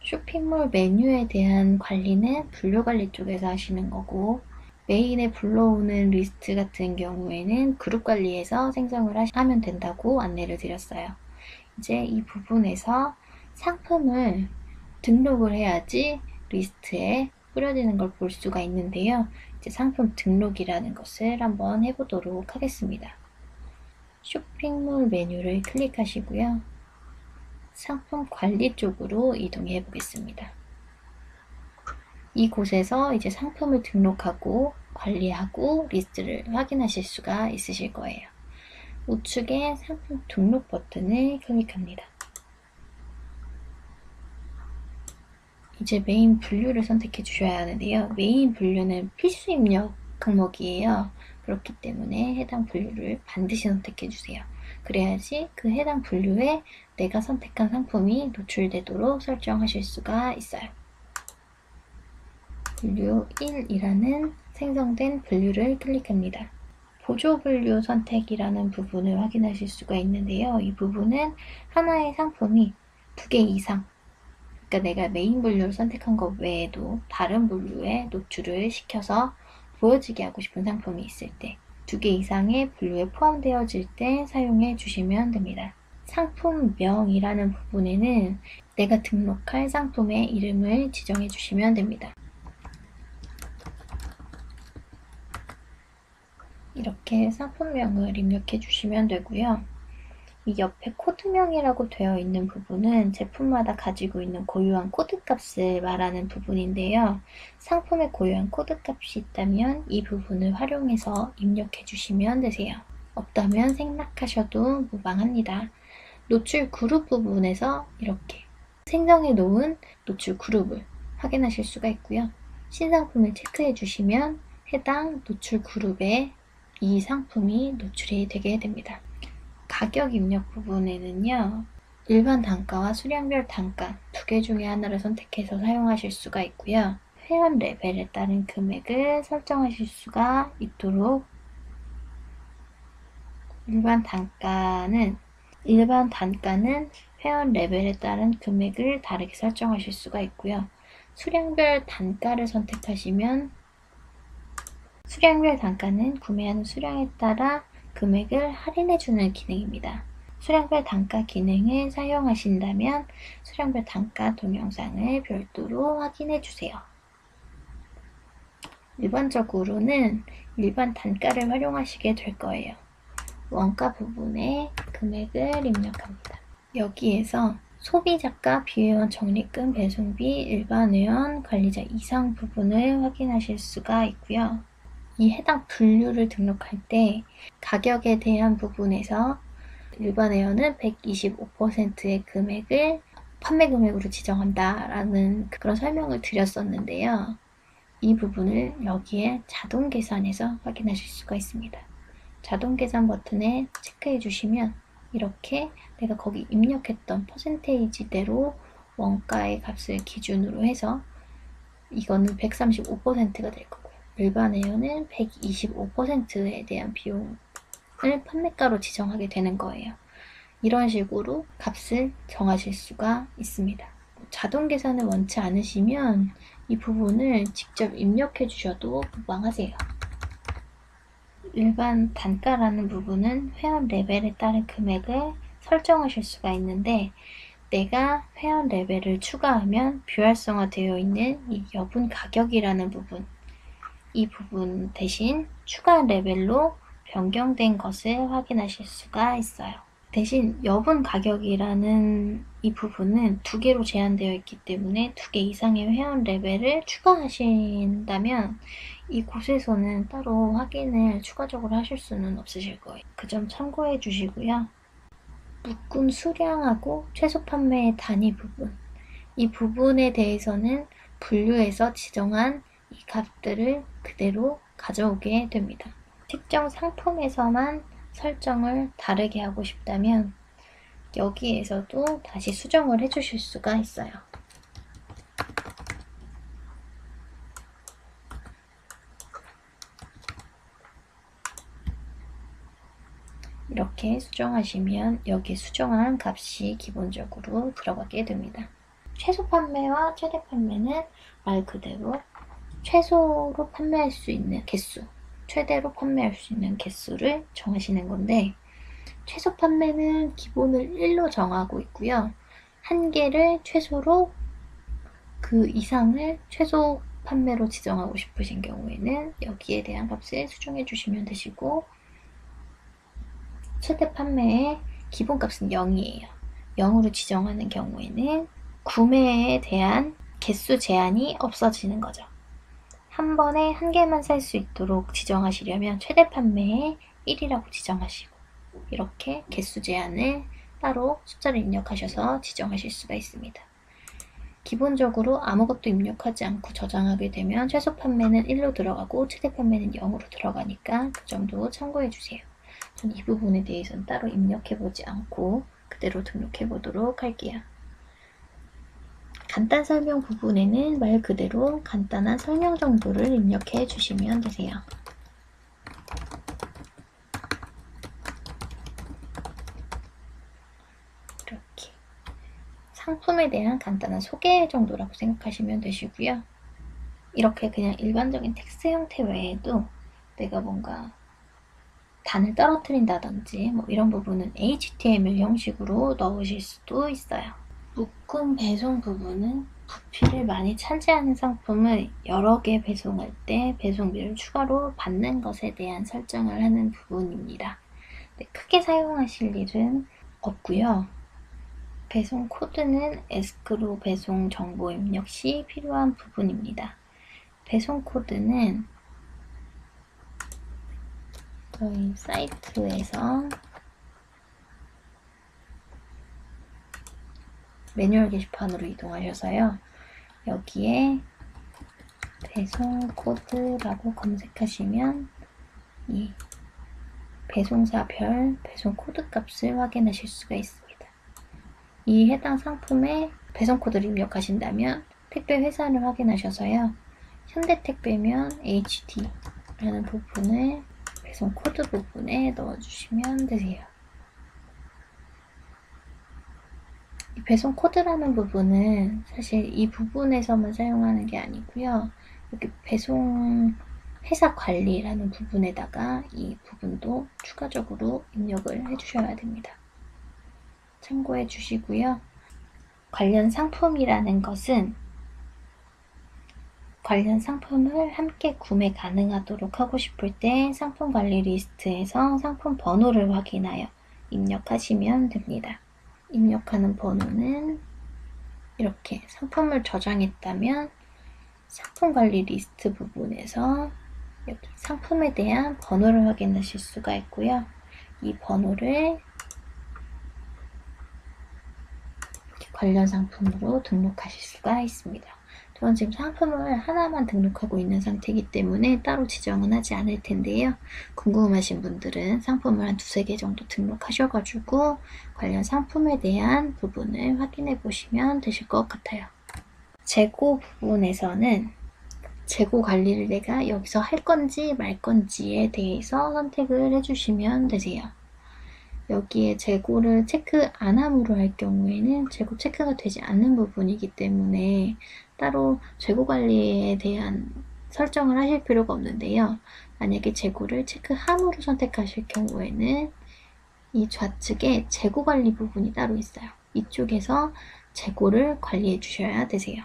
쇼핑몰 메뉴에 대한 관리는 분류 관리 쪽에서 하시는 거고, 메인에 불러오는 리스트 같은 경우에는 그룹 관리에서 생성을 하면 된다고 안내를 드렸어요. 이제 이 부분에서 상품을 등록을 해야지 리스트에 뿌려지는 걸 볼 수가 있는데요. 이제 상품 등록이라는 것을 한번 해보도록 하겠습니다. 쇼핑몰 메뉴를 클릭하시고요. 상품 관리 쪽으로 이동해 보겠습니다. 이곳에서 이제 상품을 등록하고 관리하고 리스트를 확인하실 수가 있으실 거예요. 우측에 상품 등록 버튼을 클릭합니다. 이제 메인 분류를 선택해 주셔야 하는데요. 메인 분류는 필수 입력 항목이에요. 그렇기 때문에 해당 분류를 반드시 선택해 주세요. 그래야지 그 해당 분류에 내가 선택한 상품이 노출되도록 설정하실 수가 있어요. 분류 1이라는 생성된 분류를 클릭합니다. 보조 분류 선택이라는 부분을 확인하실 수가 있는데요. 이 부분은 하나의 상품이 2개 이상, 그러니까 내가 메인 분류를 선택한 것 외에도 다른 분류에 노출을 시켜서 보여지게 하고 싶은 상품이 있을 때 2개 이상의 분류에 포함되어질 때 사용해 주시면 됩니다. 상품명이라는 부분에는 내가 등록할 상품의 이름을 지정해 주시면 됩니다. 이렇게 상품명을 입력해 주시면 되고요. 이 옆에 코드명이라고 되어 있는 부분은 제품마다 가지고 있는 고유한 코드값을 말하는 부분인데요. 상품에 고유한 코드값이 있다면 이 부분을 활용해서 입력해 주시면 되세요. 없다면 생략하셔도 무방합니다. 노출 그룹 부분에서 이렇게 생성해 놓은 노출 그룹을 확인하실 수가 있고요. 신상품을 체크해 주시면 해당 노출 그룹에 이 상품이 노출이 되게 됩니다. 가격 입력 부분에는요. 일반 단가와 수량별 단가 2개 중에 하나를 선택해서 사용하실 수가 있고요. 회원 레벨에 따른 금액을 설정하실 수가 있도록 일반 단가는 회원 레벨에 따른 금액을 다르게 설정하실 수가 있고요. 수량별 단가를 선택하시면 수량별 단가는 구매하는 수량에 따라 금액을 할인해주는 기능입니다. 수량별 단가 기능을 사용하신다면 수량별 단가 동영상을 별도로 확인해주세요. 일반적으로는 일반 단가를 활용하시게 될 거예요. 원가 부분에 금액을 입력합니다. 여기에서 소비자가, 비회원 적립금, 배송비, 일반 회원, 관리자 이상 부분을 확인하실 수가 있고요. 이 해당 분류를 등록할 때 가격에 대한 부분에서 일반 회원은 125%의 금액을 판매 금액으로 지정한다라는 그런 설명을 드렸었는데요. 이 부분을 여기에 자동 계산에서 확인하실 수가 있습니다. 자동 계산 버튼에 체크해 주시면 이렇게 내가 거기 입력했던 퍼센테이지대로 원가의 값을 기준으로 해서 이거는 135%가 될 거고요. 일반 회원은 125%에 대한 비용을 판매가로 지정하게 되는 거예요. 이런 식으로 값을 정하실 수가 있습니다. 자동 계산을 원치 않으시면 이 부분을 직접 입력해 주셔도 무방하세요. 일반 단가라는 부분은 회원 레벨에 따른 금액을 설정하실 수가 있는데 내가 회원 레벨을 추가하면 비활성화 되어 있는 이 여분 가격이라는 부분, 이 부분 대신 추가 레벨로 변경된 것을 확인하실 수가 있어요. 대신 여분 가격이라는 이 부분은 2개로 제한되어 있기 때문에 2개 이상의 회원 레벨을 추가하신다면 이곳에서는 따로 확인을 추가적으로 하실 수는 없으실 거예요. 그 점 참고해 주시고요. 묶음 수량하고 최소 판매 단위 부분, 이 부분에 대해서는 분류해서 지정한 이 값들을 그대로 가져오게 됩니다. 특정 상품에서만 설정을 다르게 하고 싶다면 여기에서도 다시 수정을 해주실 수가 있어요. 이렇게 수정하시면 여기 수정한 값이 기본적으로 들어가게 됩니다. 최소 판매와 최대 판매는 말 그대로 최소로 판매할 수 있는 개수, 최대로 판매할 수 있는 개수를 정하시는 건데, 최소 판매는 기본을 1로 정하고 있고요. 한 개를 최소로 그 이상을 최소 판매로 지정하고 싶으신 경우에는 여기에 대한 값을 수정해 주시면 되시고, 최대 판매의 기본값은 0이에요. 0으로 지정하는 경우에는 구매에 대한 개수 제한이 없어지는 거죠. 한 번에 한 개만 살 수 있도록 지정하시려면 최대 판매에 1이라고 지정하시고, 이렇게 개수 제한을 따로 숫자를 입력하셔서 지정하실 수가 있습니다. 기본적으로 아무것도 입력하지 않고 저장하게 되면 최소 판매는 1로 들어가고 최대 판매는 0으로 들어가니까 그 정도 참고해 주세요. 전 이 부분에 대해서는 따로 입력해 보지 않고 그대로 등록해 보도록 할게요. 간단 설명 부분에는 말 그대로 간단한 설명 정도를 입력해 주시면 되세요. 이렇게 상품에 대한 간단한 소개 정도라고 생각하시면 되시고요. 이렇게 그냥 일반적인 텍스트 형태 외에도 내가 뭔가 단을 떨어뜨린다든지 뭐 이런 부분은 HTML 형식으로 넣으실 수도 있어요. 묶음 배송 부분은 부피를 많이 차지하는 상품을 여러 개 배송할 때 배송비를 추가로 받는 것에 대한 설정을 하는 부분입니다. 크게 사용하실 일은 없고요. 배송 코드는 에스크로 배송 정보 입력 시 필요한 부분입니다. 배송 코드는 저희 사이트에서 매뉴얼 게시판으로 이동하셔서요. 여기에 배송 코드라고 검색하시면 이 배송사별 배송 코드 값을 확인하실 수가 있습니다. 이 해당 상품의 배송 코드를 입력하신다면 택배 회사를 확인하셔서요. 현대택배면 HD라는 부분을 배송 코드 부분에 넣어주시면 되세요. 이 배송 코드라는 부분은 사실 이 부분에서만 사용하는 게 아니고요. 여기 배송 회사 관리라는 부분에다가 이 부분도 추가적으로 입력을 해주셔야 됩니다. 참고해 주시고요. 관련 상품이라는 것은 관련 상품을 함께 구매 가능하도록 하고 싶을 때 상품 관리 리스트에서 상품 번호를 확인하여 입력하시면 됩니다. 입력하는 번호는 이렇게 상품을 저장했다면 상품 관리 리스트 부분에서 여기 상품에 대한 번호를 확인하실 수가 있고요. 이 번호를 관련 상품으로 등록하실 수가 있습니다. 저는 지금 상품을 하나만 등록하고 있는 상태이기 때문에 따로 지정은 하지 않을 텐데요. 궁금하신 분들은 상품을 한 두세 개 정도 등록하셔가지고 관련 상품에 대한 부분을 확인해 보시면 되실 것 같아요. 재고 부분에서는 재고 관리를 내가 여기서 할 건지 말 건지에 대해서 선택을 해주시면 되세요. 여기에 재고를 체크 안 함으로 할 경우에는 재고 체크가 되지 않는 부분이기 때문에 따로 재고 관리에 대한 설정을 하실 필요가 없는데요. 만약에 재고를 체크함으로 선택하실 경우에는 이 좌측에 재고 관리 부분이 따로 있어요. 이쪽에서 재고를 관리해 주셔야 되세요.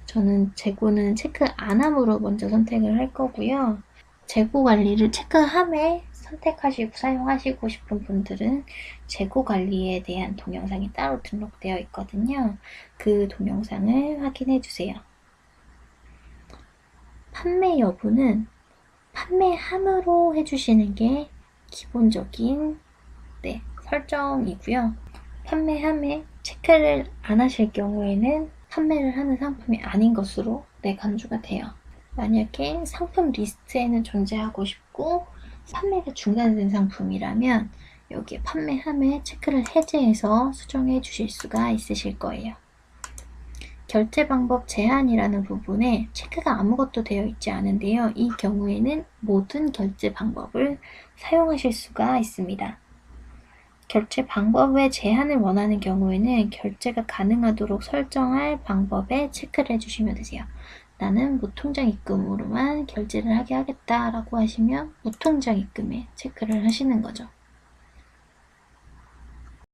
저는 재고는 체크 안 함으로 먼저 선택을 할 거고요. 재고 관리를 체크함에 선택하시고 사용하시고 싶은 분들은 재고 관리에 대한 동영상이 따로 등록되어 있거든요. 그 동영상을 확인해 주세요. 판매 여부는 판매함으로 해주시는 게 기본적인 설정이고요. 판매함에 체크를 안 하실 경우에는 판매를 하는 상품이 아닌 것으로 간주가 돼요. 만약에 상품 리스트에는 존재하고 싶고 판매가 중단된 상품이라면 여기에 판매함에 체크를 해제해서 수정해 주실 수가 있으실 거예요. 결제 방법 제한이라는 부분에 체크가 아무것도 되어 있지 않은데요. 이 경우에는 모든 결제 방법을 사용하실 수가 있습니다. 결제 방법에 제한을 원하는 경우에는 결제가 가능하도록 설정할 방법에 체크를 해주시면 되세요. 나는 무통장 입금으로만 결제를 하게 하겠다라고 하시면 무통장 입금에 체크를 하시는 거죠.